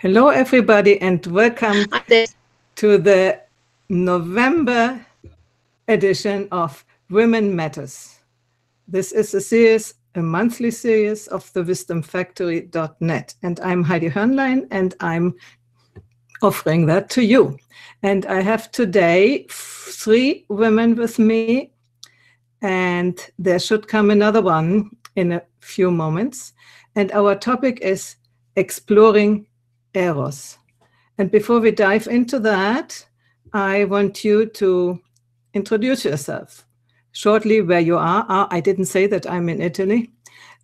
Hello, everybody, and welcome to the November edition of Women Matters. This is a series, a monthly series of the wisdomfactory.net. And I'm Heidi Hörnlein, and I'm offering that to you. And I have today 3 women with me, and there should come another one in a few moments. And our topic is exploring Eros. And before we dive into that, I want you to introduce yourself shortly, where you are. I didn't say that I'm in Italy.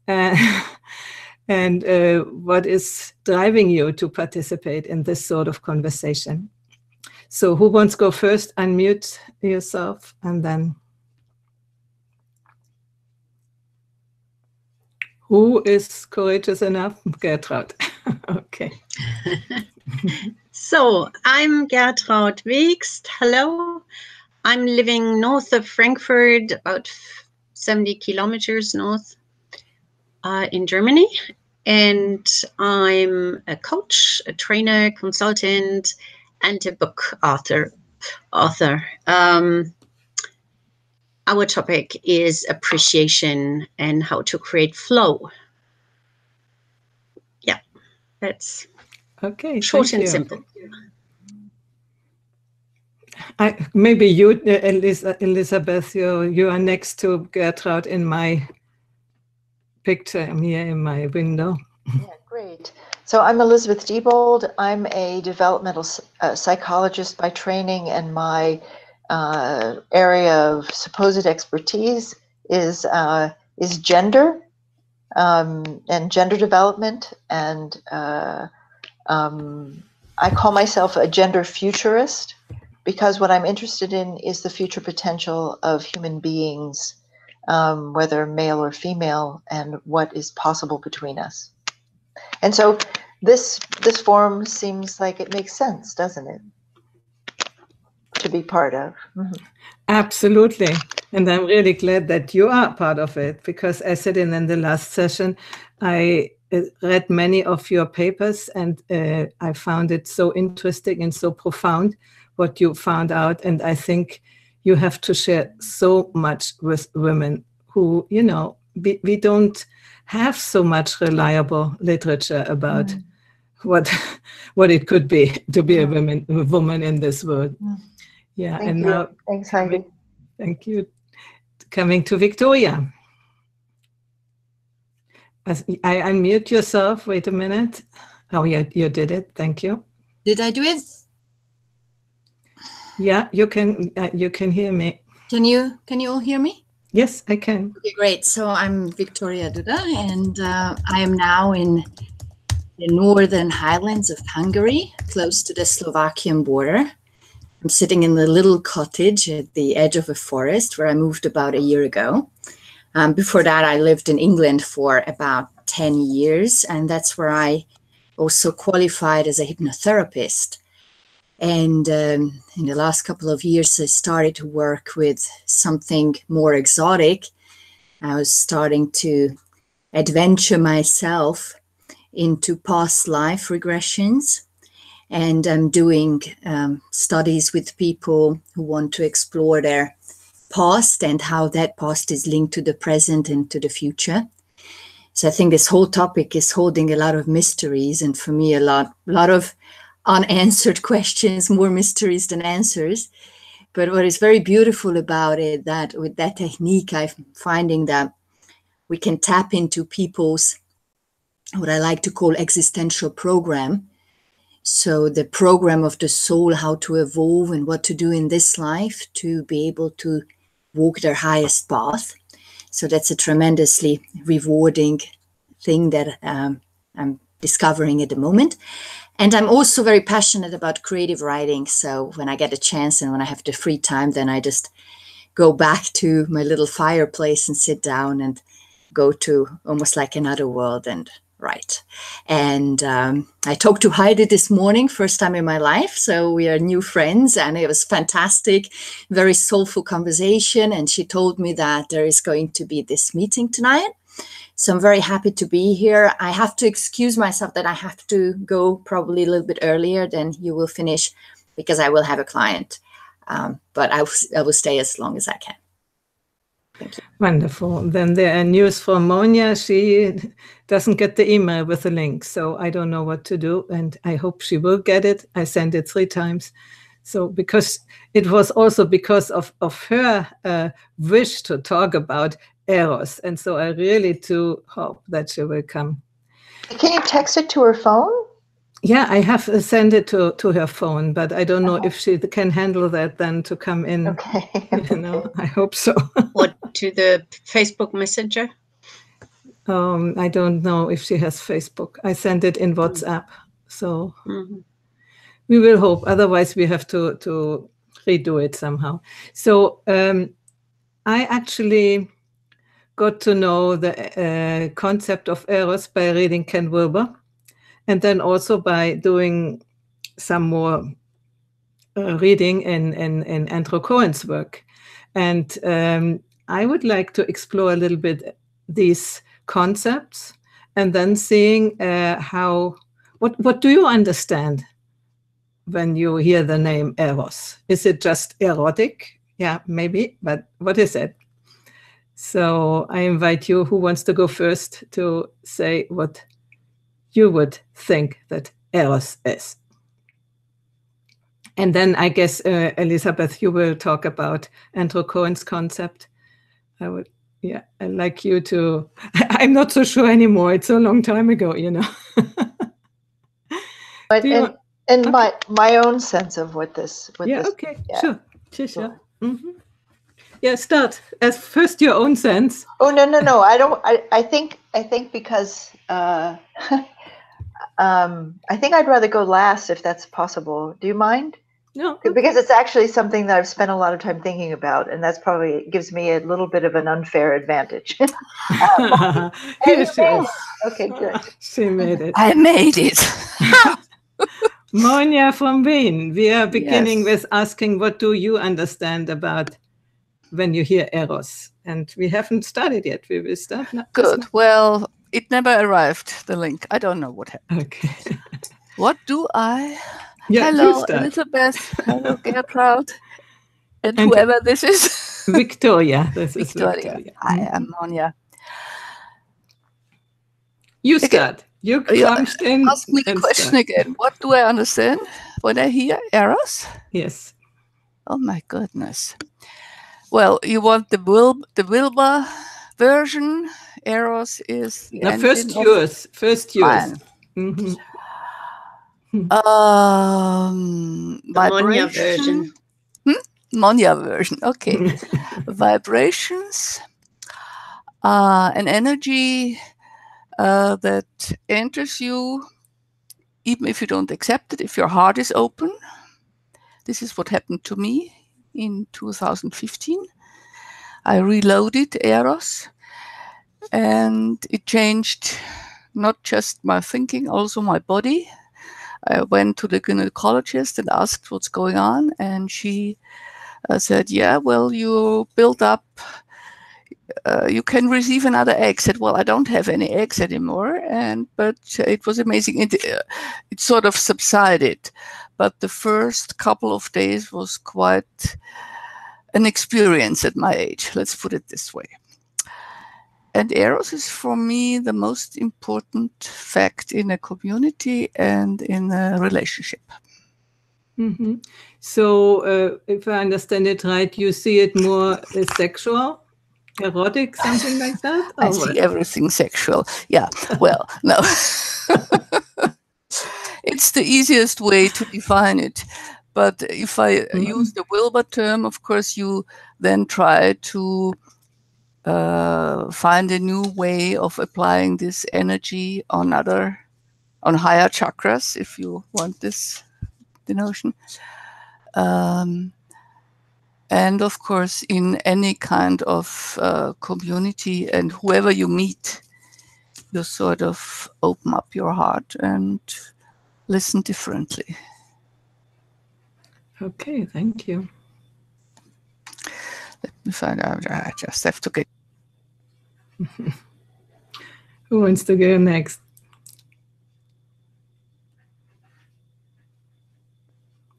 And what is driving you to participate in this sort of conversation. So who wants to go first? Unmute yourself, and then who is courageous enough? Gertraud. Okay. So I'm Gertraud Wegst. Hello. I'm living north of Frankfurt, about 70 kilometers north in Germany. And I'm a coach, a trainer, consultant, and a book author. Our topic is appreciation and how to create flow. Yeah, that's okay. Short and simple. Maybe you, Elizabeth, you are next to Gertraud in my picture. I'm here in my window. Yeah, great. So I'm Elizabeth Diebold. I'm a developmental psychologist by training, and my area of supposed expertise is gender and gender development. And I call myself a gender futurist because what I'm interested in is the future potential of human beings, whether male or female, and what is possible between us. And so this forum seems like it makes sense, doesn't it, to be part of? Mm-hmm. Absolutely. And I'm really glad that you are part of it, because as I said in the last session, I read many of your papers, and I found it so interesting and so profound what you found out. And I think you have to share so much with women who, we don't have so much reliable literature about what it could be to be a woman in this world. Yeah. Thank you. Now, thanks, Heidi. Thank you. Coming to Victoria. I unmute yourself. Wait a minute. Oh, yeah, you did it. Thank you. Did I do it? Yeah, you can hear me. Can you all hear me? Yes, I can. Okay, great. So I'm Victoria Duda, and I am now in the northern highlands of Hungary, close to the Slovakian border. I'm sitting in a little cottage at the edge of a forest where I moved about a year ago. Before that, I lived in England for about 10 years, and that's where I also qualified as a hypnotherapist. And in the last couple of years, I started to work with something more exotic. I was starting to adventure myself into past life regressions. And I'm doing studies with people who want to explore their past and how that past is linked to the present and to the future. So I think this whole topic is holding a lot of mysteries, and for me, a lot of unanswered questions, more mysteries than answers. But what is very beautiful about it, that with that technique, I'm finding that we can tap into people's, what I like to call existential program. So the program of the soul, how to evolve and what to do in this life to be able to walk their highest path. So that's a tremendously rewarding thing that I'm discovering at the moment. And I'm also very passionate about creative writing. So when I get a chance and when I have the free time, then I just go back to my little fireplace and sit down and go to almost like another world and write. And I talked to Heidi this morning, first time in my life. So we are new friends, and it was fantastic, very soulful conversation. And she told me that there is going to be this meeting tonight. So I'm very happy to be here. I have to excuse myself that I have to go probably a little bit earlier than you will finish because I will have a client. But I will stay as long as I can. Thank you. Wonderful. Then there are news from Monia. She doesn't get the email with the link, so I don't know what to do, and I hope she will get it. I sent it 3 times. So because it was also because of her wish to talk about Eros, and so I really do hope that she will come. Can you text it to her phone? Yeah, I have sent it to her phone, but I don't know if she can handle that then to come in. Okay. You know, I hope so. What, to the Facebook Messenger? I don't know if she has Facebook. I sent it in WhatsApp, so we will hope. Otherwise, we have to redo it somehow. So I actually got to know the concept of Eros by reading Ken Wilber, and then also by doing some more reading in Andrew Cohen's work. And I would like to explore a little bit these concepts and then seeing what do you understand when you hear the name Eros? Is it just erotic? Yeah, maybe, but what is it? So I invite you, who wants to go first, to say what you would think that Eros is. And then I guess, Elizabeth, you will talk about Andrew Cohen's concept. I'd like you to, I'm not so sure anymore. It's a long time ago, you know. But and okay. my own sense of what this. Okay, yeah. Sure. Mm-hmm. Yeah, start as first your own sense. Oh no! I don't. I think because I think I'd rather go last if that's possible. Do you mind? No, okay. Because it's actually something that I've spent a lot of time thinking about, and that's probably gives me a little bit of an unfair advantage. Yes, okay, good. She made it. I made it. Monia from Wien, we are beginning with asking, what do you understand about when you hear Eros? And we haven't started yet. We will start now. Good. Well, it never arrived, the link. I don't know what happened. Okay. What do I... Yeah, hello, Elizabeth. Hello, Gertrude. And whoever this is. Victoria. This is Victoria. I am Monia. You start. You plunged in. Ask me the question again. What do I understand when I hear Eros? Yes. Oh my goodness. Well, you want the Wilbur version. Eros is the first yours. Mm-hmm. Monia version. Monia version. Okay. Vibrations. An energy that enters you, even if you don't accept it, if your heart is open. This is what happened to me in 2015. I reloaded Eros, and it changed not just my thinking, also my body. I went to the gynecologist and asked what's going on, and she said, yeah, well, you built up, you can receive another egg. Said, well, I don't have any eggs anymore, but it was amazing. It sort of subsided, but the first couple of days was quite an experience at my age. Let's put it this way. And Eros is for me the most important fact in a community and in a relationship. Mm-hmm. So if I understand it right, you see it more as sexual, erotic, something like that? I see everything sexual. Yeah, well, no. It's the easiest way to define it. But if I use the Wilbur term, of course, you then try to find a new way of applying this energy on higher chakras, if you want this denotion. And of course, in any kind of community and whoever you meet, you sort of open up your heart and listen differently. Okay, thank you. Let me find out. I just have to get. Who wants to go next?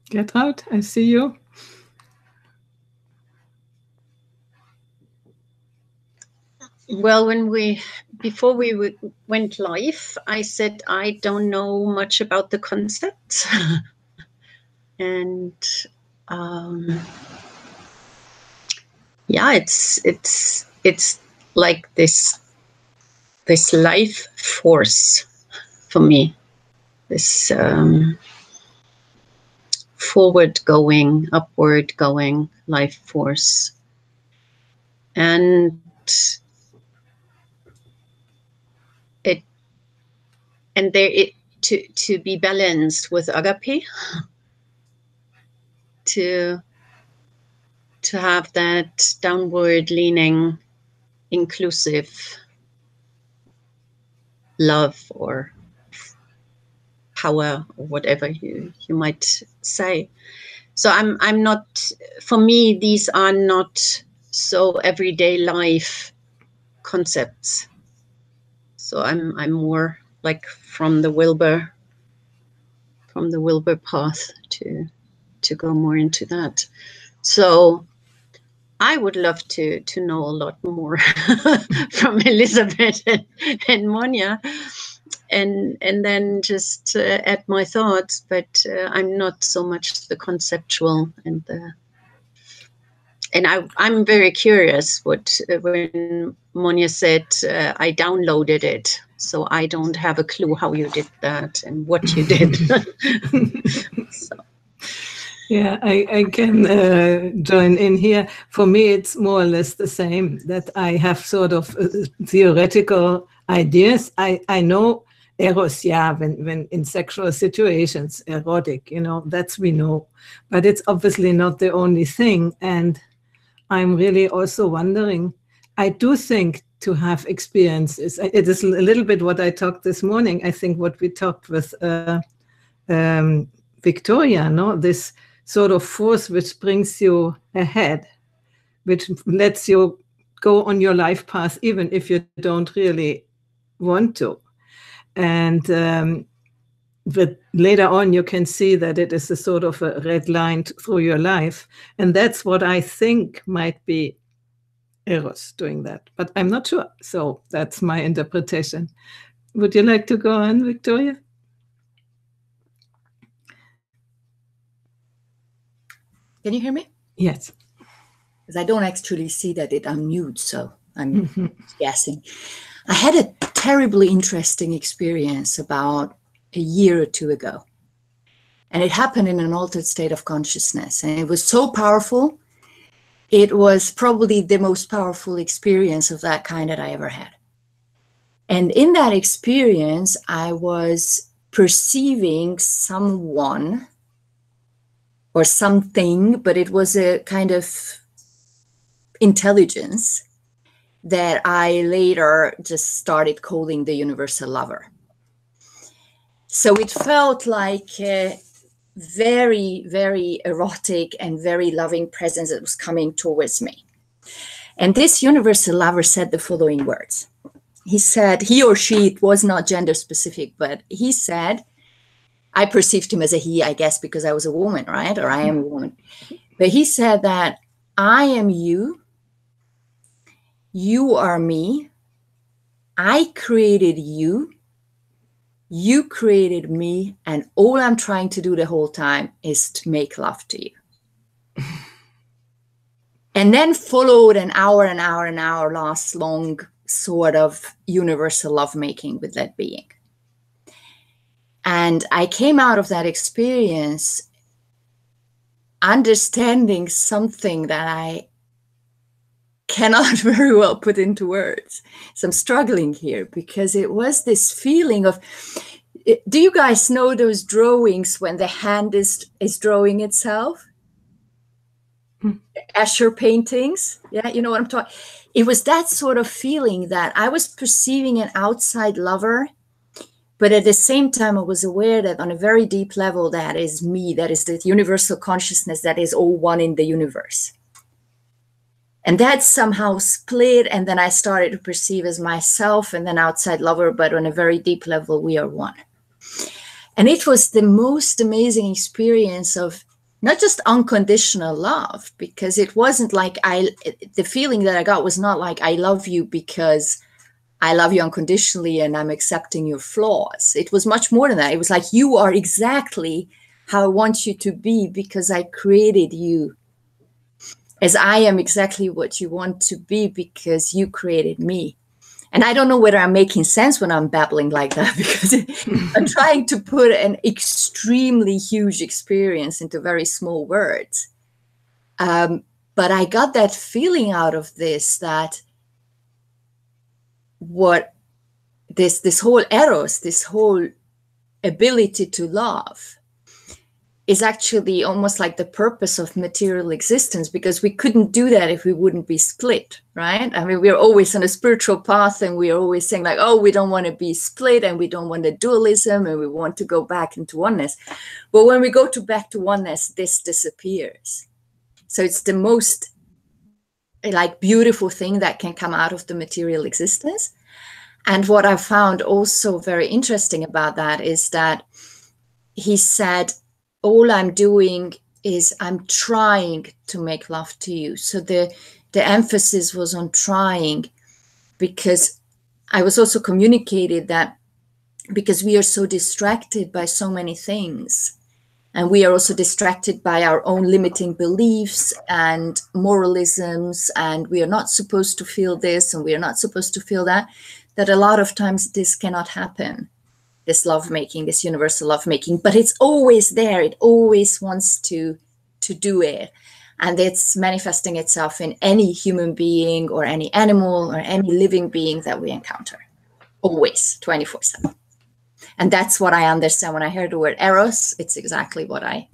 Gertraud, I see you. Well, before we went live, I said I don't know much about the concepts, and yeah, it's like this life force for me, this forward going, upward going life force, and to be balanced with agape, to have that downward leaning, inclusive love or power, or whatever you might say. So I'm not, for me, these are not so everyday life concepts. So I'm more like from the Wilbur path to go more into that. So I would love to know a lot more from Elizabeth and Monia, and then just add my thoughts. But I'm not so much the conceptual and I'm very curious what when Monia said I downloaded it, so I don't have a clue how you did that and what you did. So. Yeah, I can join in here. For me, it's more or less the same, that I have sort of theoretical ideas. I know Eros, yeah, when in sexual situations, erotic, that's we know. But it's obviously not the only thing. And I'm really also wondering, I do think to have experiences, it is a little bit what I talked this morning, I think what we talked with Victoria, no? This sort of force which brings you ahead, which lets you go on your life path, even if you don't really want to. And but later on, you can see that it is a sort of a red line through your life. And that's what I think might be Eros doing that. But I'm not sure. So that's my interpretation. Would you like to go on, Victoria? Can you hear me? Yes. Because I don't actually see that it unmutes, so I'm guessing. I had a terribly interesting experience about a year or two ago. And it happened in an altered state of consciousness. And it was so powerful. It was probably the most powerful experience of that kind that I ever had. And in that experience, I was perceiving someone or something, but it was a kind of intelligence that I later just started calling the universal lover. So it felt like a very, very erotic and very loving presence that was coming towards me. And this universal lover said the following words. He said, he or she, it was not gender specific, but he said, I perceived him as a he, I guess, because I was a woman, right? Or I am a woman. But he said that I am you, you are me, I created you, you created me, and all I'm trying to do the whole time is to make love to you. And then followed an hour long sort of universal lovemaking with that being. And I came out of that experience understanding something that I cannot very well put into words. So I'm struggling here because it was this feeling of, do you guys know those drawings when the hand is drawing itself? Escher paintings. Yeah, you know what I'm talking. It was that sort of feeling that I was perceiving an outside lover, but at the same time, I was aware that on a very deep level, that is me, that is the universal consciousness that is all one in the universe. And that somehow split, and then I started to perceive as myself and then outside lover, but on a very deep level, we are one. And it was the most amazing experience of not just unconditional love, because it wasn't like the feeling that I got was not like I love you because I love you unconditionally and I'm accepting your flaws. It was much more than that. It was like, you are exactly how I want you to be because I created you, as I am exactly what you want to be because you created me. And I don't know whether I'm making sense when I'm babbling like that, because I'm trying to put an extremely huge experience into very small words. But I got that feeling out of this, that what this whole Eros, this whole ability to love, is actually almost like the purpose of material existence, because we couldn't do that if we wouldn't be split, right? I mean, we're always on a spiritual path and we're always saying like, oh, we don't want to be split and we don't want the dualism and we want to go back into oneness. But when we go back to oneness, this disappears. So it's the most like beautiful thing that can come out of the material existence. And what I found also very interesting about that is that he said, all I'm doing is I'm trying to make love to you. So the emphasis was on trying, because I was also communicated that because we are so distracted by so many things, and we are also distracted by our own limiting beliefs and moralisms, and we are not supposed to feel this and we are not supposed to feel that, that a lot of times this cannot happen. This lovemaking, this universal lovemaking, but it's always there. It always wants to do it. And it's manifesting itself in any human being or any animal or any living being that we encounter. Always, 24/7. And that's what I understand when I hear the word Eros. It's exactly what I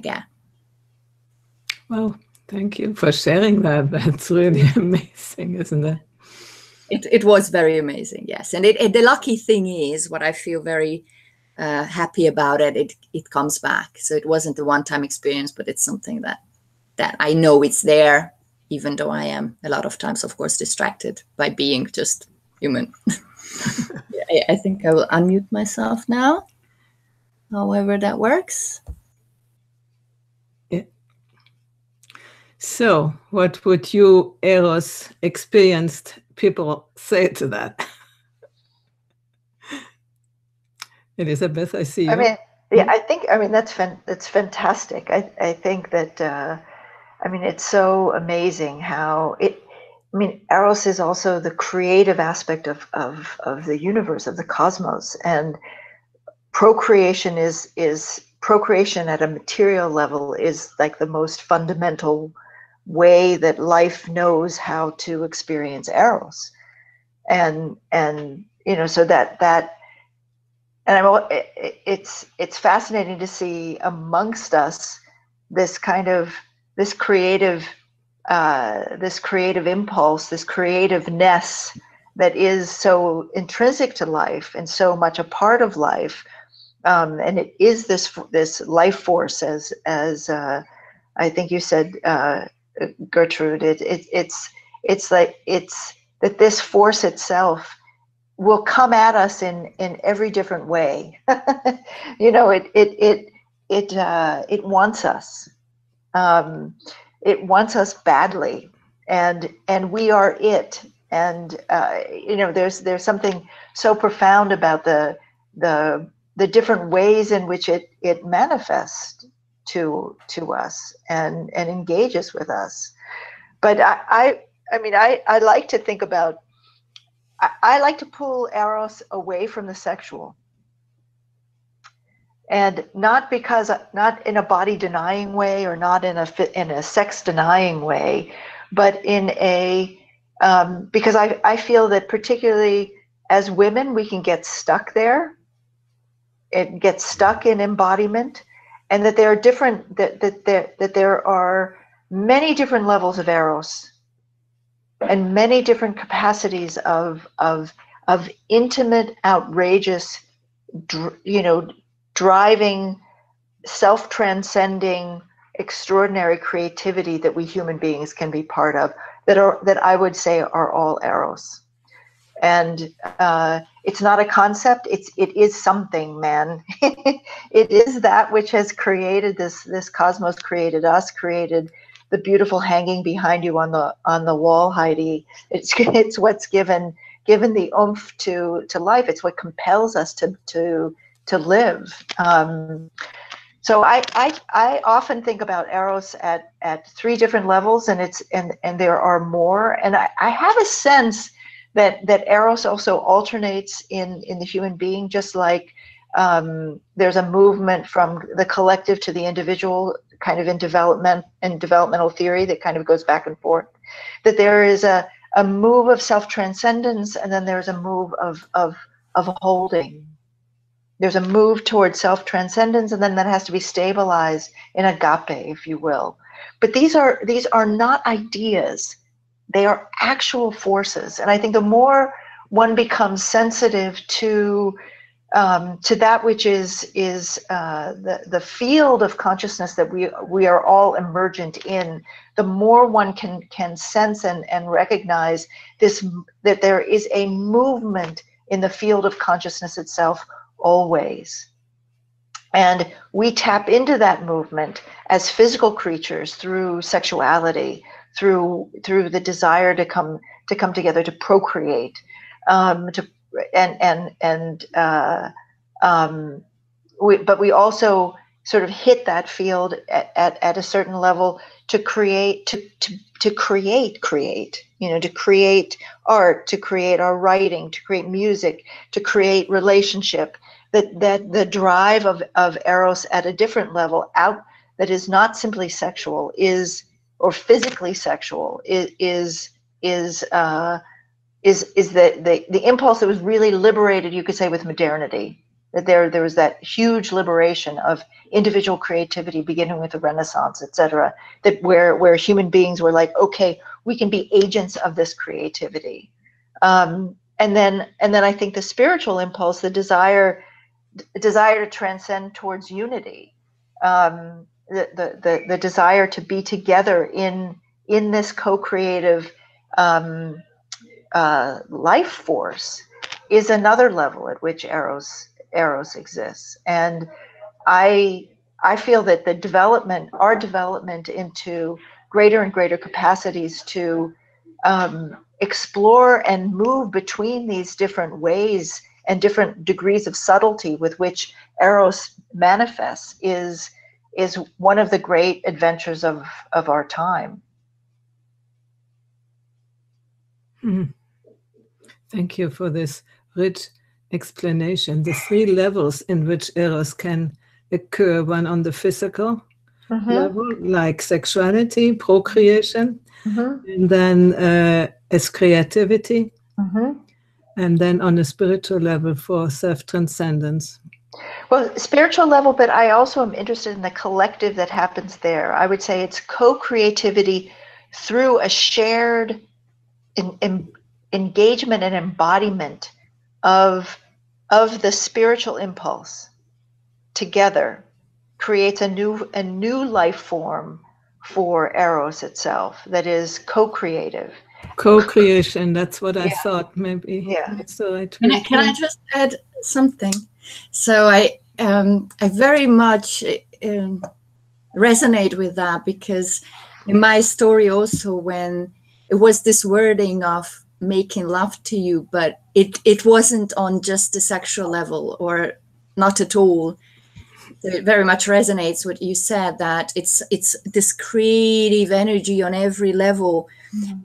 get. Well, thank you for sharing that. That's really amazing, isn't it? It was very amazing, yes. And the lucky thing is, what I feel very happy about it comes back. So it wasn't a one-time experience, but it's something that I know it's there, even though I am a lot of times, of course, distracted by being just human. I think I will unmute myself now, however that works. Yeah. So what would you, Eros, experienced people say to that? Elizabeth, I see you. I mean, yeah, I mean, that's fantastic. I think that, I mean, it's so amazing how I mean, Eros is also the creative aspect of the universe, of the cosmos, and procreation is procreation at a material level is like the most fundamental way that life knows how to experience Eros, and you know, so that. And it's fascinating to see amongst us this kind of this creative impulse, this creativeness that is so intrinsic to life and so much a part of life, and it is this life force, as I think you said, Gertrude. It's like it's that this force itself will come at us in every different way. You know, it wants us. It wants us badly, and we are it. And you know, there's something so profound about the different ways in which it manifests to us and engages with us. But I mean, I like to think about. I like to pull Eros away from the sexual, and not in a body denying way, or not in a sex denying way, but in a because I feel that particularly as women we can get stuck there. It gets stuck in embodiment, and that there are that there are many different levels of Eros. And many different capacities of intimate, outrageous, you know, driving, self-transcending extraordinary creativity that we human beings can be part of, that I would say are all Eros. And it's not a concept, it is something, man. It is that which has created this cosmos, created us, created the beautiful hanging behind you on the wall, Heidi. It's what's given the oomph to life. It's what compels us to live. So I often think about Eros at 3 different levels, and there are more. And I have a sense that Eros also alternates in the human being, just like there's a movement from the collective to the individual, kind of in developmental theory that kind of goes back and forth. That there is a move of self-transcendence, and then there's a move of holding. There's a move towards self-transcendence, and then that has to be stabilized in agape, if you will. But these are not ideas. They are actual forces. And I think the more one becomes sensitive to that which is the field of consciousness that we are all emergent in, the more one can sense and recognize that there is a movement in the field of consciousness itself always. And we tap into that movement as physical creatures through sexuality, through the desire to come together, to procreate, but we also sort of hit that field at a certain level to create, to create, you know, to create art, to create our writing, to create music, to create relationship. That the drive of Eros at a different level out, that is not simply sexual, or physically sexual, is the impulse that was really liberated, you could say, with modernity. That there was that huge liberation of individual creativity, beginning with the Renaissance, etc. That where human beings were like, okay, we can be agents of this creativity. And then I think the spiritual impulse, the desire to transcend towards unity, the desire to be together in this co-creative life force, is another level at which Eros exists. And I feel that our development into greater and greater capacities to explore and move between these different ways and different degrees of subtlety with which Eros manifests is one of the great adventures of our time. Thank you for this rich explanation. The 3 levels in which Eros can occur: one on the physical level, like sexuality, procreation, and then as creativity, and then on a spiritual level for self-transcendence. Well, spiritual level, but I also am interested in the collective that happens there. I would say it's co-creativity through a shared engagement and embodiment of the spiritual impulse together creates a new life form for Eros itself that is co-creative. Co-creation, that's what I thought, maybe. Yeah. So can I just add something? So I very much resonate with that, because in my story also, when it was this wording of making love to you, but it wasn't on just the sexual level, or not at all. So it very much resonates what you said, that it's this creative energy on every level,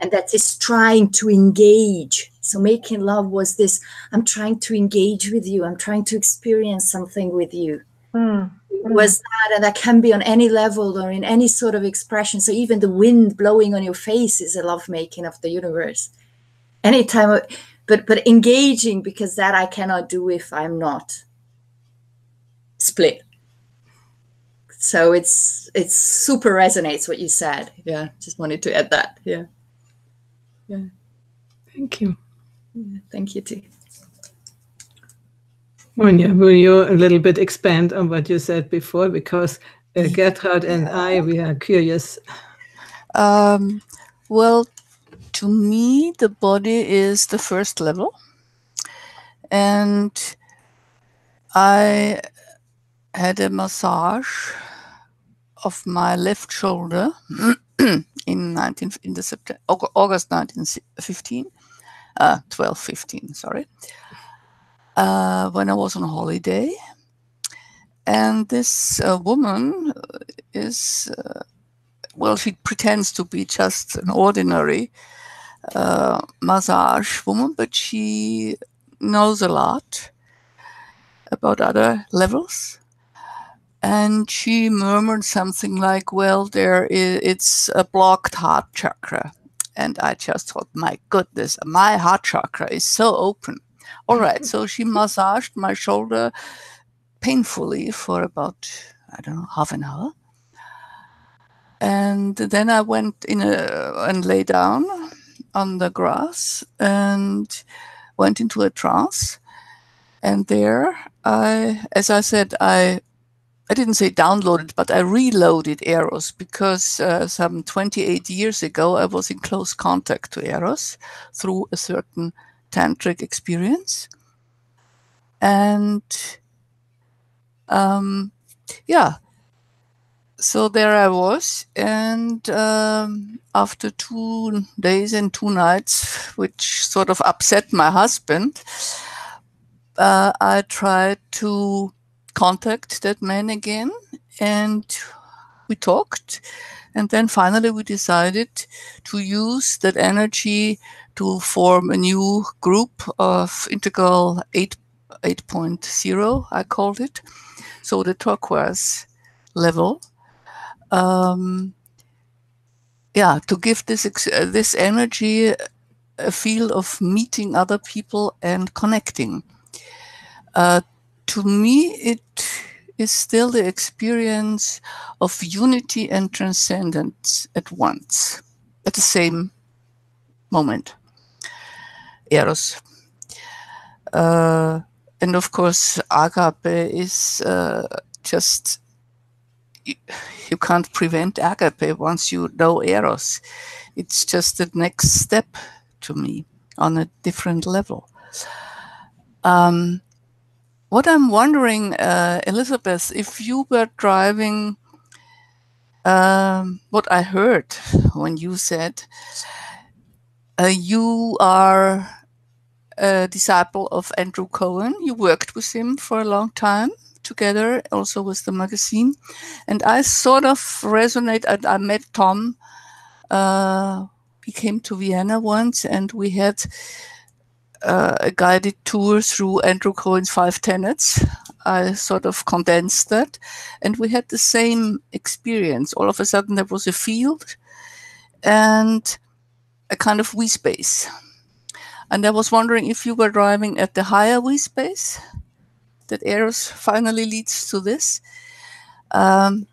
and that is trying to engage. So making love was this: I'm trying to engage with you, I'm trying to experience something with you. Was that, and that can be on any level or in any sort of expression. So even the wind blowing on your face is a love making of the universe. Anytime, but engaging, because that I cannot do if I'm not split. So it's super resonates what you said. Yeah, just wanted to add that. Yeah. Thank you. Yeah, thank you too. Monia, will you a little bit expand on what you said before? Because Gertraud and I, we are curious. Well, to me, the body is the first level. And I had a massage of my left shoulder in August 1915, 12-15, sorry, when I was on holiday. And this woman is, well, she pretends to be just an ordinary massage woman, but she knows a lot about other levels. And she murmured something like, well, it's a blocked heart chakra. And I just thought, my goodness, my heart chakra is so open. All right, so she massaged my shoulder painfully for about, I don't know, half an hour. And then I went and lay down on the grass and went into a trance. And there, as I said, I didn't say downloaded, but I reloaded Eros because some 28 years ago, I was in close contact to Eros through a certain tantric experience. And yeah, so there I was. And after 2 days and 2 nights, which sort of upset my husband, I tried to contact that man again, and we talked. And then finally we decided to use that energy to form a new group of Integral 8.0, I called it. So the turquoise level. To give this energy a feel of meeting other people and connecting. To me, it is still the experience of unity and transcendence at once, at the same moment. Eros. And of course, agape is just, you can't prevent agape once you know Eros. It's just the next step to me on a different level. What I'm wondering, Elizabeth, if you were driving, what I heard when you said you are a disciple of Andrew Cohen. You worked with him for a long time together, also with the magazine. And I sort of resonate. I met Tom. He came to Vienna once, and we had a guided tour through Andrew Cohen's 5 tenets. I sort of condensed that, and we had the same experience. All of a sudden, there was a field and a kind of we space. And I was wondering if you were driving at the higher we space, that Eros finally leads to this. But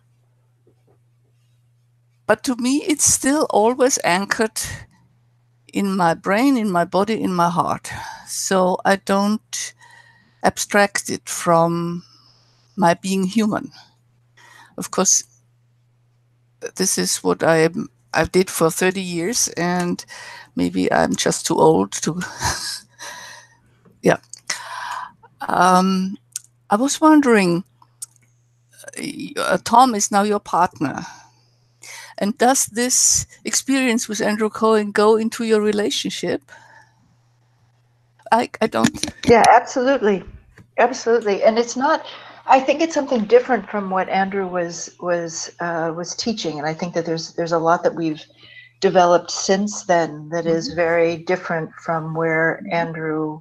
to me, it's still always anchored in my brain, in my body, in my heart. So I don't abstract it from my being human. Of course, this is what I did for 30 years, and maybe I'm just too old to. Yeah. I was wondering, Tom is now your partner. And does this experience with Andrew Cohen go into your relationship? I don't. Yeah, absolutely. Absolutely. And it's not, I think it's something different from what Andrew was teaching. And I think that there's a lot that we've developed since then that is very different from what Andrew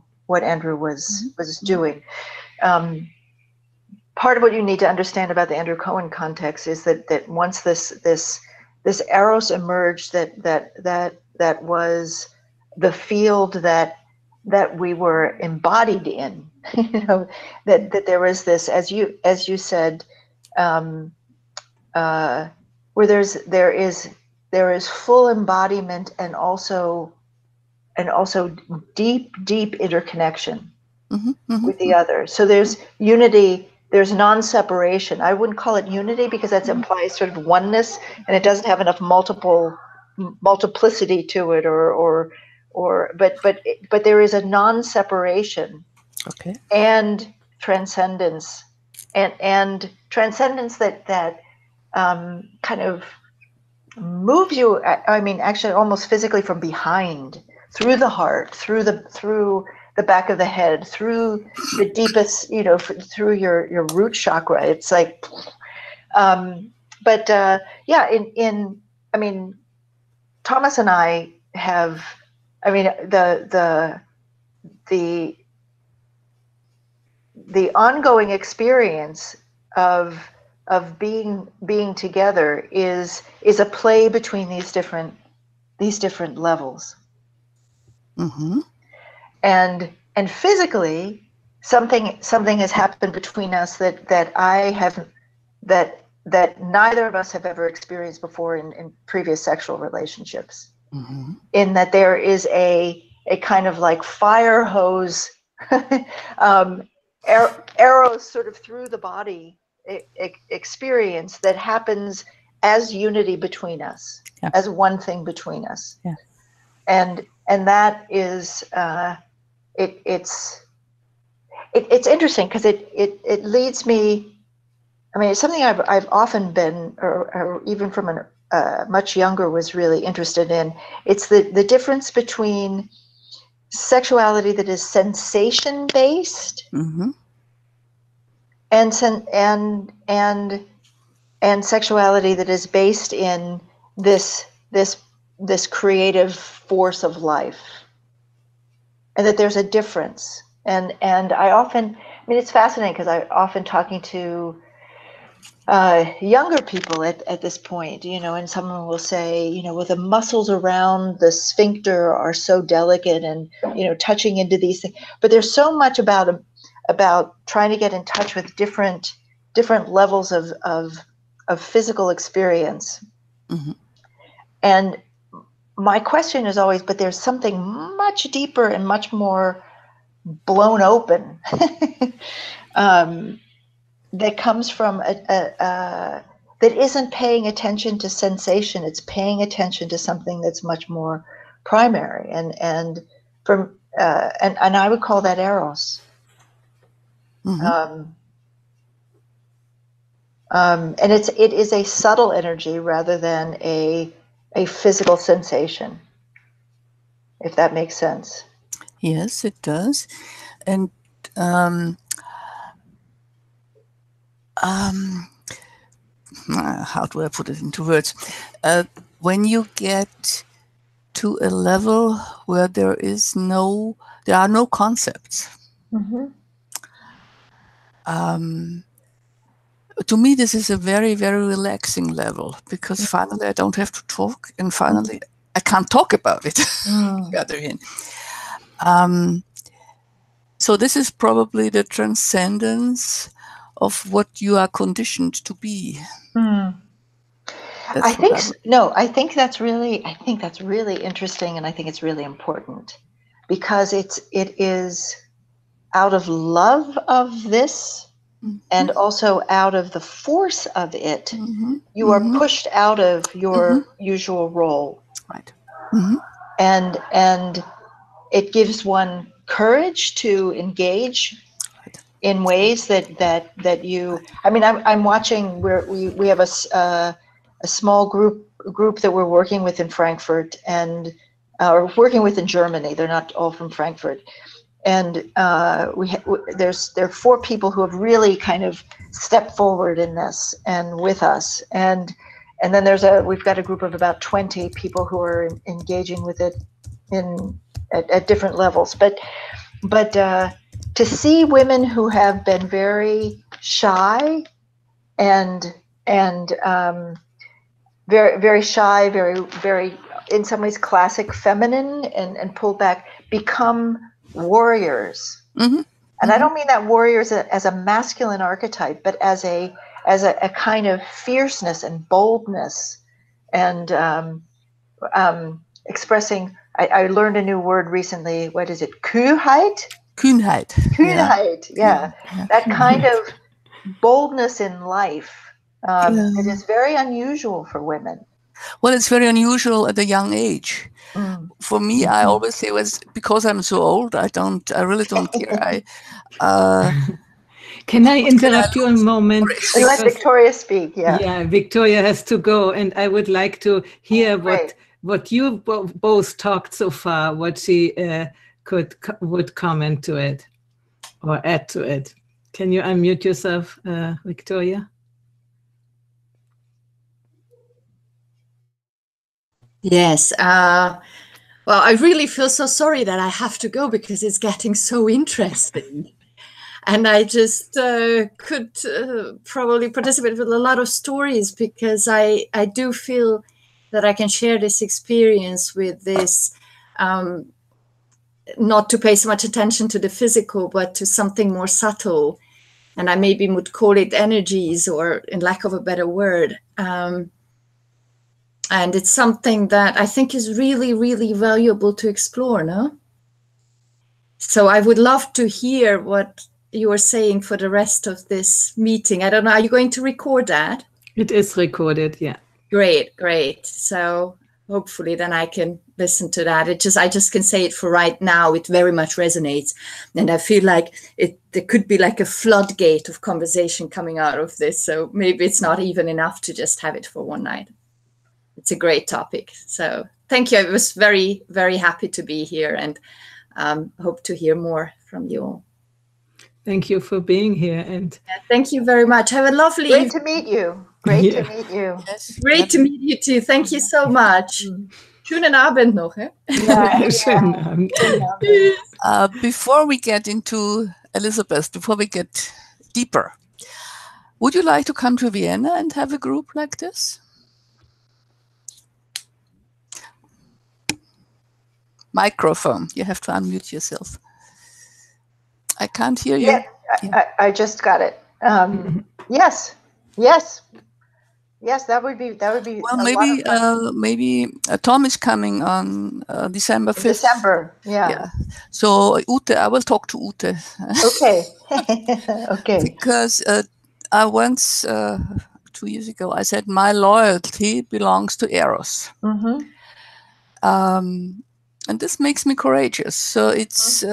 was doing. Part of what you need to understand about the Andrew Cohen context is that once this Eros emerged, that was the field that we were embodied in. You know, that there was this, as you said, where there is full embodiment and also deep interconnection with the other. So there's unity there's non-separation. I wouldn't call it unity because that implies sort of oneness, and it doesn't have enough multiplicity to it, but there is a non-separation, Okay. and transcendence, and transcendence that kind of moves you. I mean, actually, almost physically from behind, through the heart, through the back of the head, through the deepest, through your root chakra. It's like, yeah. I mean, Thomas and I have. I mean, the ongoing experience of being together is a play between these different levels. Mm-hmm. And physically, something has happened between us that I have that neither of us have ever experienced before in previous sexual relationships. Mm-hmm. In that there is a kind of like fire hose arrows sort of through the body experience that happens as unity between us, Yeah. as one thing between us. Yeah. And that is it's interesting because it leads me. I mean, it's something I've often been, or even from a much younger, was really interested in. It's the difference between sexuality that is sensation based, Mm-hmm. and sexuality that is based in this creative force of life, and that there's a difference. And I mean, it's fascinating because I often talking to younger people at this point, and someone will say, well, the muscles around the sphincter are so delicate, and touching into these things, but there's so much about trying to get in touch with different levels of physical experience. Mm-hmm. And my question is always, but there's something much deeper and much more blown open that comes from that isn't paying attention to sensation. It's paying attention to something that's much more primary, and I would call that Eros. Mm-hmm. And it is a subtle energy rather than a physical sensation, if that makes sense. Yes, it does. And how do I put it into words? When you get to a level where there are no concepts. Mm-hmm. To me, this is a very, very relaxing level, because finally I don't have to talk, and finally I can't talk about it. On the other hand. So this is probably the transcendence of what you are conditioned to be. I think that's really interesting, and I think it's really important, because it is out of love of this, and also out of the force of it. You are pushed out of your usual role, right? and it gives one courage to engage in ways that you. I mean, I'm watching where we have a small group that we're working with in Frankfurt, and or working with in Germany. They're not all from Frankfurt, and there are 4 people who have really kind of stepped forward in this and with us, and then we've got a group of about 20 people who are engaging with it at different levels, but to see women who have been very shy and very, very shy, very, very, in some ways, classic feminine, and pulled back, become warriors. And I don't mean that warriors as a masculine archetype, but as a kind of fierceness and boldness, and expressing. I learned a new word recently. What is it? Kühnheit? Kühnheit. Kühnheit. Yeah. That kind of boldness in life that is very unusual for women. Well, it's very unusual at a young age. For me, I always say, was because I'm so old, I really don't care. Can I interrupt you a moment? Let Victoria speak. Yeah, Victoria has to go, and I would like to hear what you both talked so far, what she would comment to it or add to it. Can you unmute yourself, Victoria? Yes. Well, I really feel so sorry that I have to go because it's getting so interesting. And I just could probably participate with a lot of stories because I do feel that I can share this experience with this, not to pay so much attention to the physical, but to something more subtle. And I maybe would call it energies, or in lack of a better word. And it's something that I think is really, really valuable to explore, no? So I would love to hear what you are saying for the rest of this meeting. I don't know, are you going to record that? It is recorded, yeah. Great, great. So hopefully then I can listen to that. I just can say it for right now. It very much resonates. And I feel like there could be like a floodgate of conversation coming out of this. So maybe it's not even enough to just have it for one night. It's a great topic. So thank you. I was very, very happy to be here and hope to hear more from you all. Thank you for being here. And thank you very much. Have a lovely Great to meet you. Great to meet you. Yes. Great to meet you too. Thank you so much. Schönen Abend noch. Eh? Schönen Abend. Before we get into Elizabeth, before we get deeper, would you like to come to Vienna and have a group like this? Microphone. You have to unmute yourself. I can't hear you. Yeah, I just got it. Yes, that would be. Well, maybe Tom is coming on December 5th. December, yeah. So Ute, I will talk to Ute. Okay. Okay. Because I once 2 years ago I said my loyalty belongs to Eros. And this makes me courageous. So it's,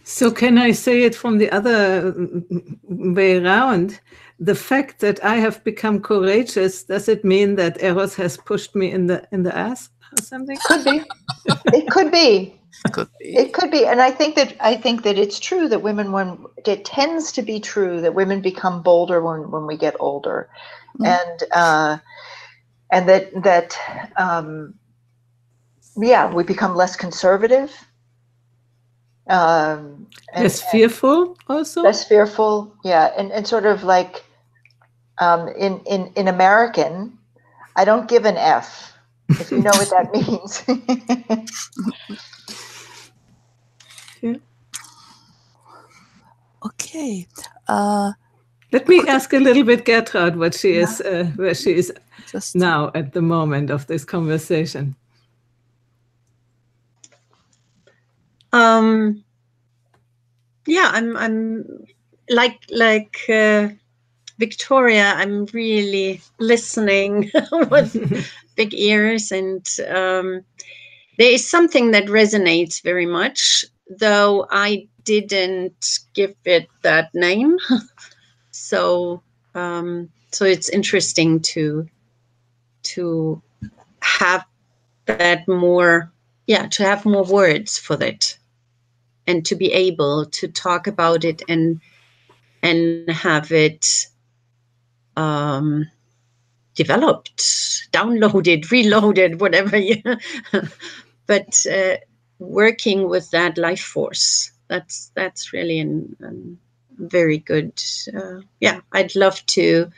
so can I say it from the other way around? The fact that I have become courageous, does it mean that Eros has pushed me in the ass or something? Could be. It could be. Could be. It could be. And I think that it's true that it tends to be true that women become bolder when we get older. And that we become less conservative. Less fearful also? Less fearful, yeah. And sort of like in American, I don't give an F, if you know what that means. Yeah. Okay. Let me ask a little bit Gertraud what she is, where she is just now at the moment of this conversation. Yeah, I'm like Victoria. I'm really listening with big ears, and there is something that resonates very much, though I didn't give it that name. So it's interesting to have that more, to have more words for that, and to be able to talk about it and have it developed, downloaded, reloaded, whatever. But working with that life force, that's really a very good. I'd love to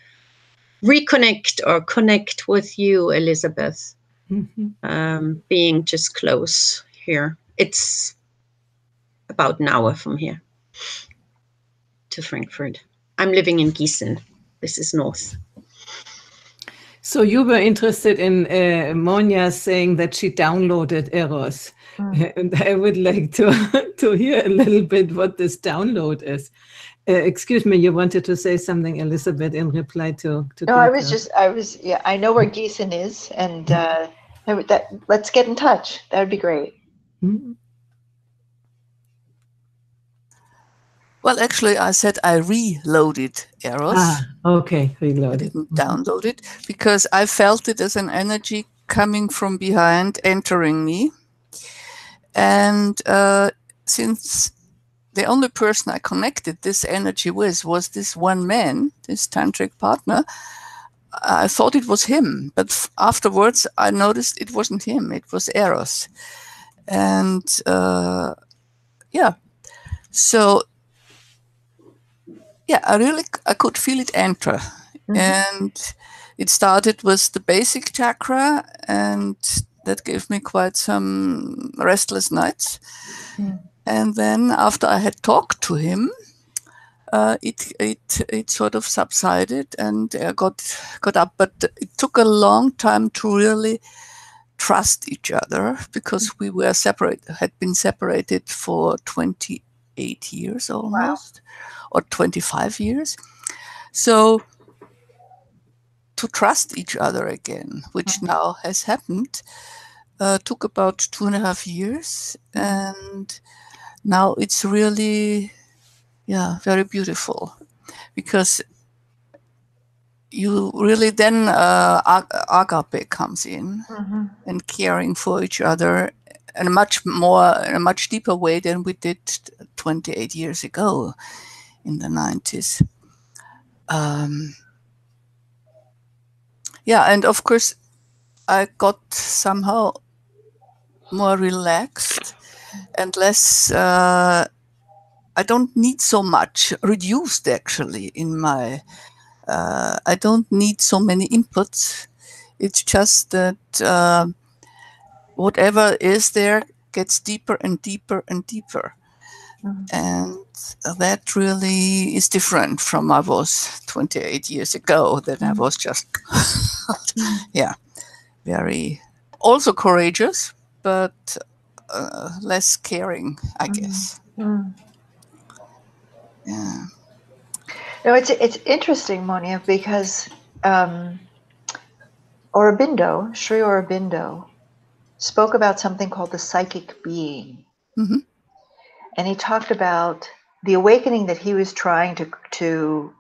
reconnect or connect with you, Elizabeth. Being just close here. It's about an hour from here to Frankfurt. I'm living in Gießen. This is north. So you were interested in Monia saying that she downloaded Eros. And I would like to to hear a little bit what this download is. Excuse me, you wanted to say something, Elizabeth, in reply to No, Gertrude. yeah, I know where Gießen is, and let's get in touch. That would be great. Mhm. Well, actually, I said I reloaded Eros. Okay, I reloaded. didn't download it because I felt it as an energy coming from behind, entering me. And since the only person I connected this energy with was this one man, this tantric partner, I thought it was him. But afterwards, I noticed it wasn't him. It was Eros. And yeah, so yeah, I could feel it enter. And it started with the basic chakra, and that gave me quite some restless nights. And then after I had talked to him, it sort of subsided and got up. But it took a long time to really trust each other because we were had been separated for 28 years almost, or 25 years. So to trust each other again, which now has happened, took about 2.5 years. And now it's really, very beautiful because you really then agape comes in and caring for each other in a much deeper way than we did 28 years ago in the 90s. And of course I got somehow more relaxed and less I don't need so much, reduced actually in my I don't need so many inputs. It's just that whatever is there gets deeper and deeper and deeper. And that really is different from I was 28 years ago, that I was just, very, also courageous, but less caring, I guess. Yeah. No, it's interesting, Monia, because Aurobindo, Sri Aurobindo, spoke about something called the psychic being. And he talked about the awakening that he was trying to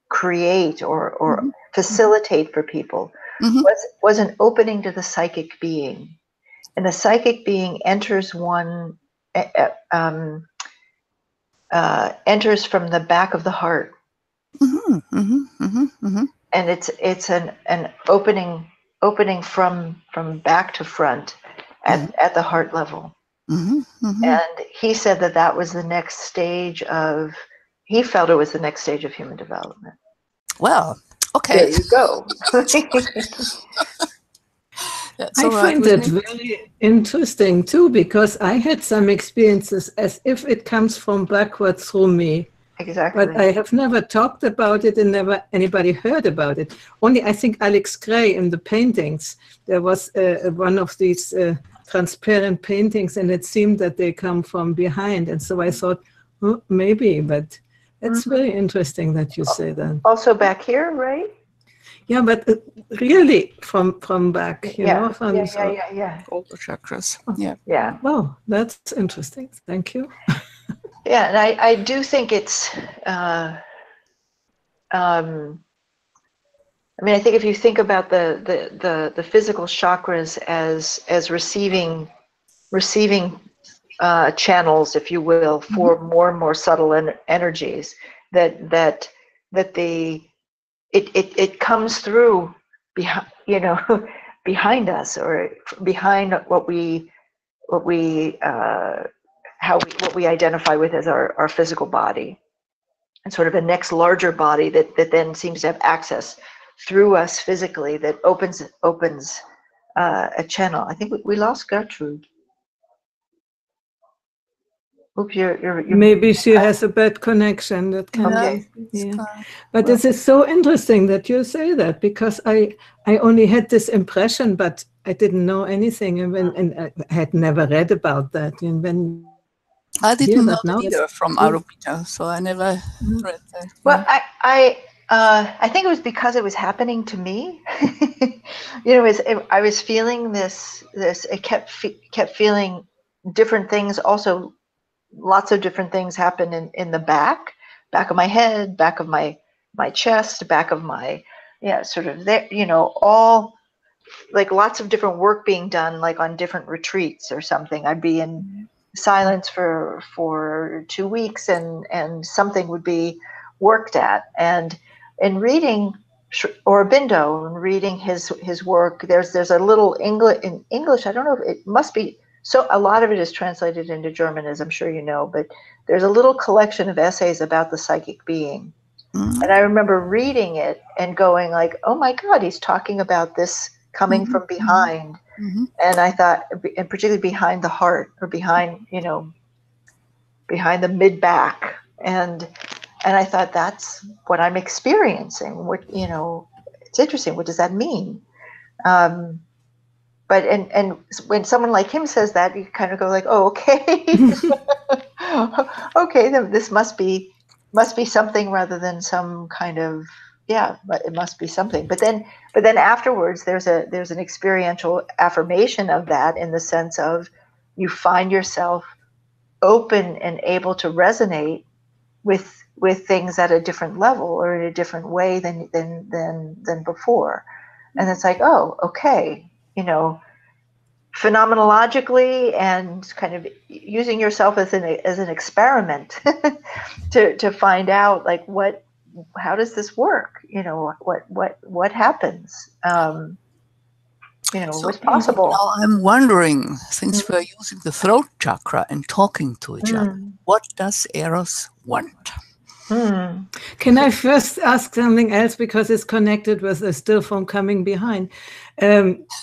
create or facilitate for people was an opening to the psychic being. And the psychic being enters enters from the back of the heart. And it's an opening from back to front at the heart level. And he said that was the next stage he felt it was the next stage of human development. Well, okay. There you go. I find that very interesting too, because I had some experiences as if it comes from backwards through me. Exactly. But I have never talked about it and never anybody heard about it. Only I think Alex Gray in the paintings, there was one of these transparent paintings, and it seemed that they come from behind. And so I thought, maybe, but it's very interesting that you say that. Also back here, right? Yeah, but really from back, you know. From all the chakras. Yeah. Wow, that's interesting. Thank you. Yeah, and I do think it's. I mean, I think if you think about the physical chakras as receiving channels, if you will, for more and more subtle energies, that it comes through behind, behind us, or behind what we identify with as our physical body, and sort of a next larger body that then seems to have access through us physically, that opens a channel. I think we lost Gertrude. Oops, you're Maybe she has a bad connection. That can okay. be. Yeah. But this is so interesting that you say that, because I only had this impression, but I didn't know anything, and I had never read about that. And when I didn't know now that either from Arupita, so I never read that. Well, I think it was because it was happening to me. I was feeling this. It kept feeling different things. Also, lots of different things happen in the back of my head, back of my chest, back of my sort of there. All like lots of different work being done, like on different retreats or something. I'd be in silence for 2 weeks, and something would be worked at. And in reading Aurobindo and reading his work, there's a little English. I don't know if it must be. So a lot of it is translated into German, as I'm sure you know, but there's a little collection of essays about the psychic being. And I remember reading it and going like, oh my God, he's talking about this coming from behind. And I thought, and particularly behind the heart, or behind the mid back. And I thought, that's what I'm experiencing. What, it's interesting. What does that mean? But and when someone like him says that, you kind of go like, oh, okay. Okay, then this must be something rather than some kind of, but it must be something. But then afterwards, there's an experiential affirmation of that, in the sense of you find yourself open and able to resonate with things at a different level or in a different way than before. And it's like, oh, okay, phenomenologically, and kind of using yourself as an experiment to find out, like, how does this work? What happens? What's possible? Now I'm wondering, since we're using the throat chakra and talking to each other, what does Eros want? Can I first ask something else, because it's connected with the still from coming behind?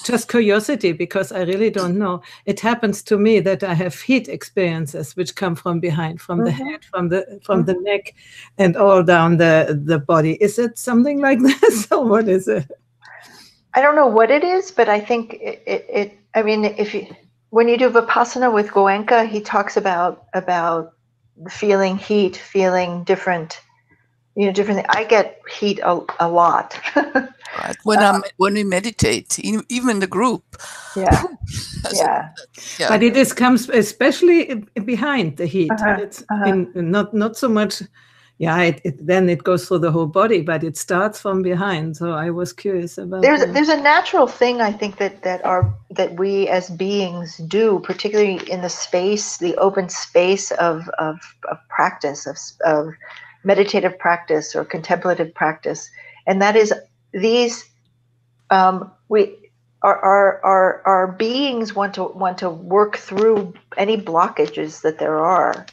Just curiosity, because I really don't know. It happens to me that I have heat experiences which come from behind, from the head, from the neck, and all down the body. Is it something like this, or what is it? I don't know what it is, but I think it I mean, when you do Vipassana with Goenka, he talks about feeling heat, feeling different, different. I get heat a lot. Right. When we meditate, even in the group. Yeah. But it comes especially behind the heat. It's not so much. Yeah, then it goes through the whole body, but it starts from behind. So I was curious about that. There's a natural thing, I think, that we as beings do, particularly in the open space of practice, of meditative practice or contemplative practice, and that is our beings want to work through any blockages that there are.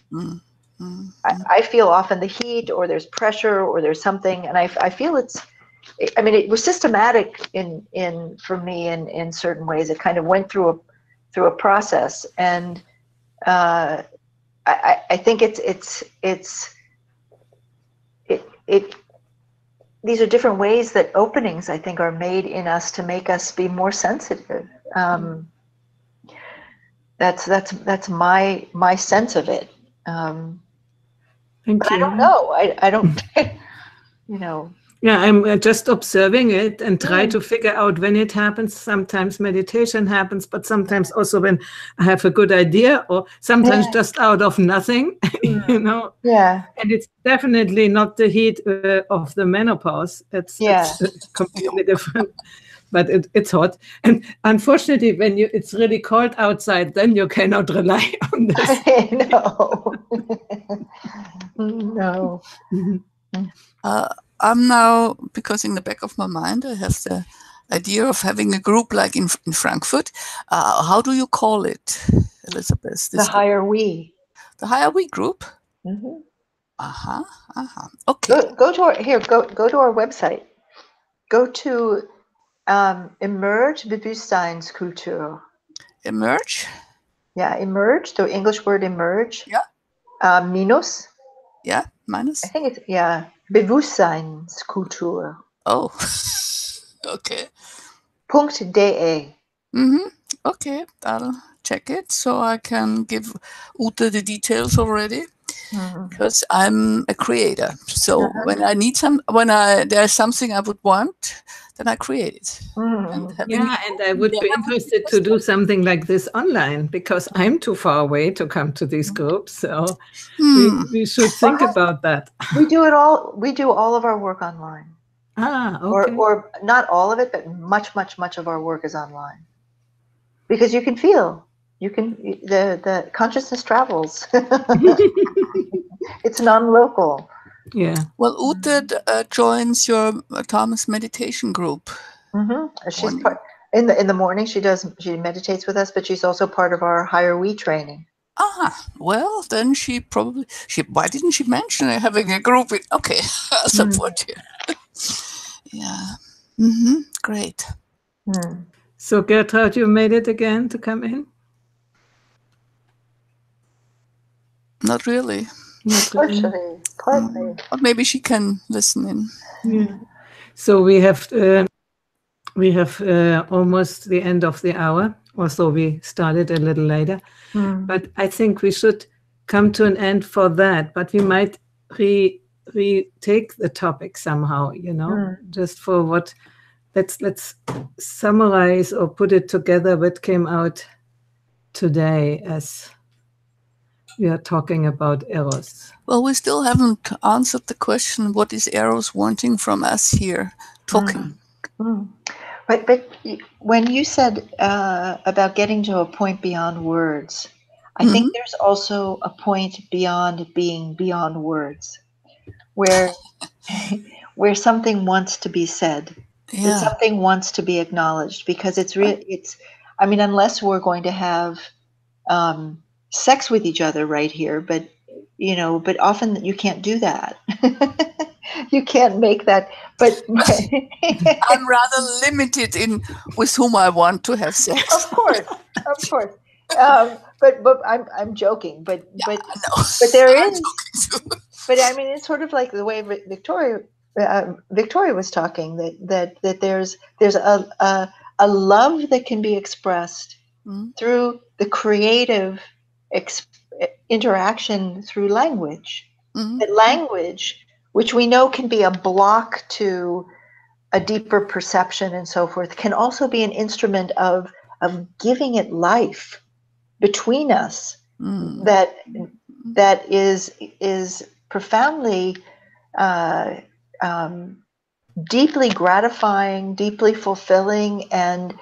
I feel often the heat, or there's pressure, or there's something, and I feel it was systematic for me in certain ways. It kind of went through a process, and I think these are different ways that openings, I think, are made in us to make us be more sensitive. That's my sense of it. Thank but you. I don't know. I don't, Yeah, I'm just observing it and try to figure out when it happens. Sometimes meditation happens, but sometimes also when I have a good idea, or sometimes just out of nothing, Yeah. And it's definitely not the heat of the menopause. It's completely different. But it's hot. And unfortunately, when it's really cold outside, then you cannot rely on this. No. I'm now, because in the back of my mind, I have the idea of having a group like in Frankfurt. How do you call it, Elizabeth? The higher we. The higher we group? Okay. Go to our website. Go to Emerge Bewusstseinskultur. Emerge? Yeah, emerge, the English word emerge. Yeah. Minus. Yeah, minus. I think it's Bewusstseinskultur. Oh, okay. .de. Okay, I'll check it so I can give Ute the details already. Because I'm a creator, so when I need there's something I would want, then I create it. And and I would be interested to do something like this online because I'm too far away to come to these groups. So we should think about that. We do it all. We do all of our work online. Okay. Or not all of it, but much of our work is online. Because you can feel, the consciousness travels. It's non-local. Yeah. Well, Ute joins your Thomas meditation group. She's part in the morning. She meditates with us, but she's also part of our higher we training. Well, then why didn't she mention having a group? Okay, I'll support you. Yeah. Great. So Gertrude, you made it again to come in? Not really. Partially. Or maybe she can listen in. Yeah. So we have almost the end of the hour, although we started a little later. But I think we should come to an end for that. But we might retake the topic somehow, just for what. Let's summarize or put it together what came out today as we are talking about Eros. Well, we still haven't answered the question, what is Eros wanting from us here talking? But when you said about getting to a point beyond words, I think there's also a point beyond being beyond words, where something wants to be said, that something wants to be acknowledged, because unless we're going to have sex with each other right here, but often you can't do that. You can't make that. But I'm rather limited in with whom I want to have sex. Of course. But I'm joking. But there is. But I mean, it's sort of like the way Victoria was talking, that there's a love that can be expressed through the creative interaction through language. That language, which we know can be a block to a deeper perception and so forth, can also be an instrument of giving it life between us. That is profoundly deeply gratifying, deeply fulfilling, and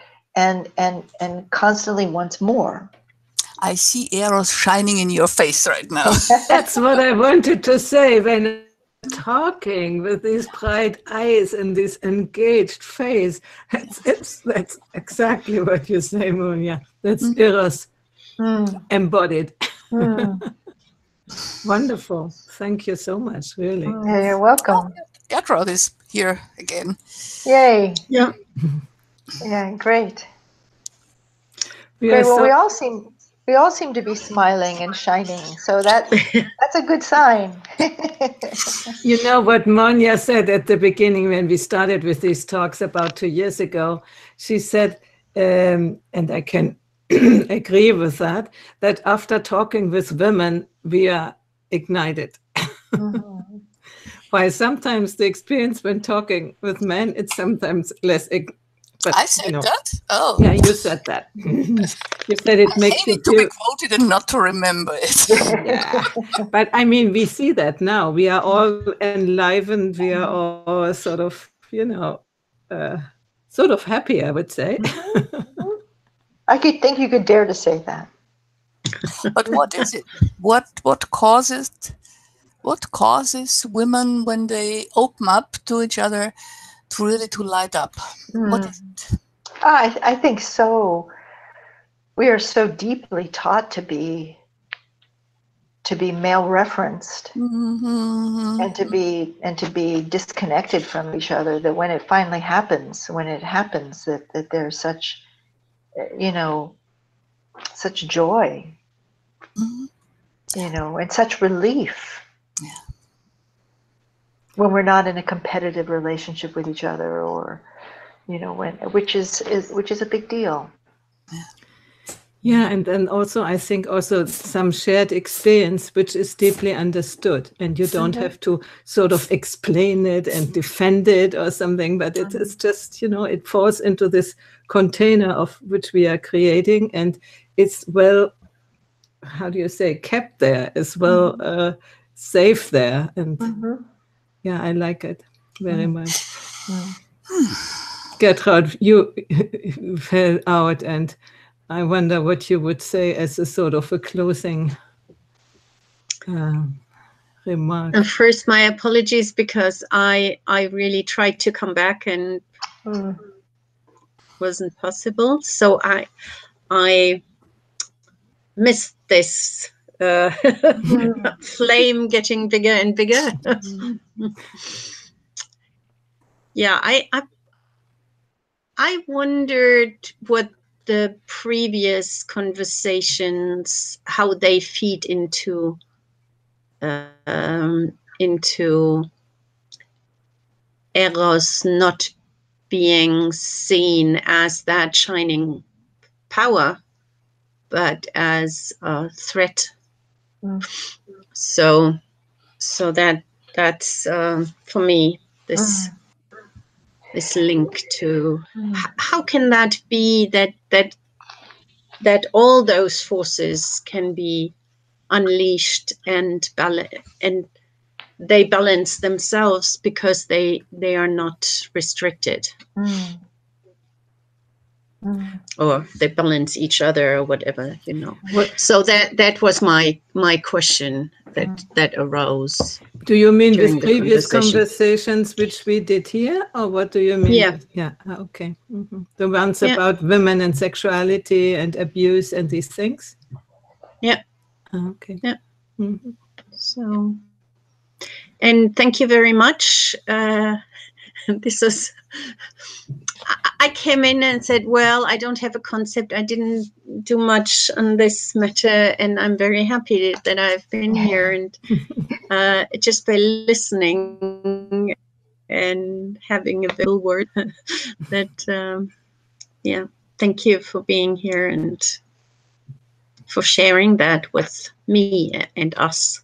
constantly wants more. I see Eros shining in your face right now. That's what I wanted to say when I'm talking with these bright eyes and this engaged face. That's exactly what you say, Monia. That's Eros embodied. Wonderful. Thank you so much, really. You're welcome. Gertrude is here again. Yay. Yeah. Yeah, great. Great. Well, we all seem to be smiling and shining, so that's a good sign. You know what Monia said at the beginning when we started with these talks about 2 years ago? She said, and I can agree with that after talking with women, we are ignited. While sometimes the experience when talking with men, it's sometimes less. But, I said that? Oh. Yeah, you said that. You said it makes you feel... to be quoted and not to remember it. Yeah. But I mean, we see that now. We are all enlivened. We are all sort of, sort of happy, I would say. I could think you could dare to say that. But what is it? What causes women, when they open up to each other, to really to light up? What is it? I think so. We are so deeply taught to be male referenced, and to be disconnected from each other, that when it finally happens, that there's such joy. you know, and such relief. Yeah. When we're not in a competitive relationship with each other, or, you know, which is a big deal. Yeah, and then also I think also some shared experience which is deeply understood, and you don't have to sort of explain it and defend it or something, but it is just, you know, it falls into this container of which we are creating, and it's well, how do you say, kept there as well, safe there, and yeah, I like it very much. Gertraud, you fell out, and I wonder what you would say as a sort of a closing remark. First, my apologies, because I really tried to come back and wasn't possible. So I missed this flame getting bigger and bigger. Yeah, I wondered what the previous conversations, how they feed into Eros not being seen as that shining power, but as a threat. So that's for me this link to how can that be that all those forces can be unleashed and they balance themselves because they are not restricted. Or they balance each other or whatever, you know. So that was my question that arose. Do you mean with previous conversations which we did here, or what do you mean? Yeah. Okay. The ones about women and sexuality and abuse and these things? Yeah. Okay. Yeah. So, and thank you very much. This is, I came in and said, well, I don't have a concept. I didn't do much on this matter, and I'm very happy that I've been here, and just by listening and having a little word that, thank you for being here and for sharing that with me and us.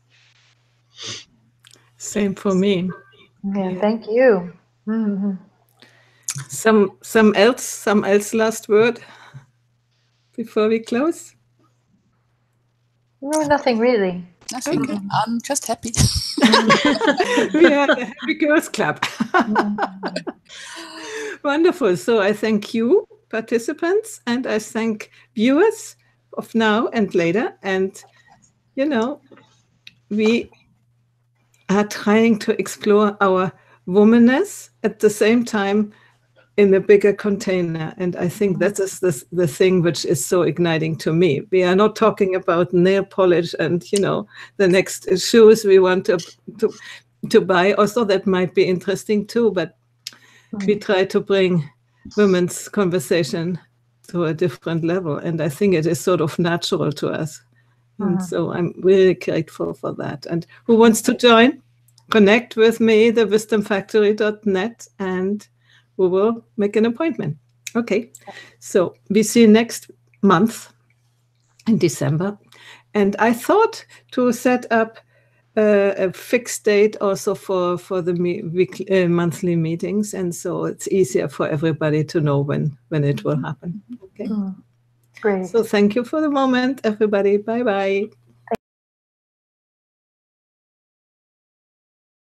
Same for me. Yeah, thank you. Some else last word before we close? No, nothing really. Nothing. Okay. I'm just happy. We are the Happy Girls Club. Wonderful. So I thank you, participants, and I thank viewers of now and later. And, you know, we are trying to explore our womanness at the same time in a bigger container. And I think that is the thing which is so igniting to me. We are not talking about nail polish and, you know, the next shoes we want to buy. Also, that might be interesting too, but we try to bring women's conversation to a different level. And I think it is sort of natural to us. And so I'm really grateful for that. And who wants to join? Connect with me, thewisdomfactory.net, and we will make an appointment. Okay, so we see you next month in December. And I thought to set up a fixed date also for the monthly meetings. And so it's easier for everybody to know when it will happen. Okay. Great. So thank you for the moment, everybody. Bye-bye.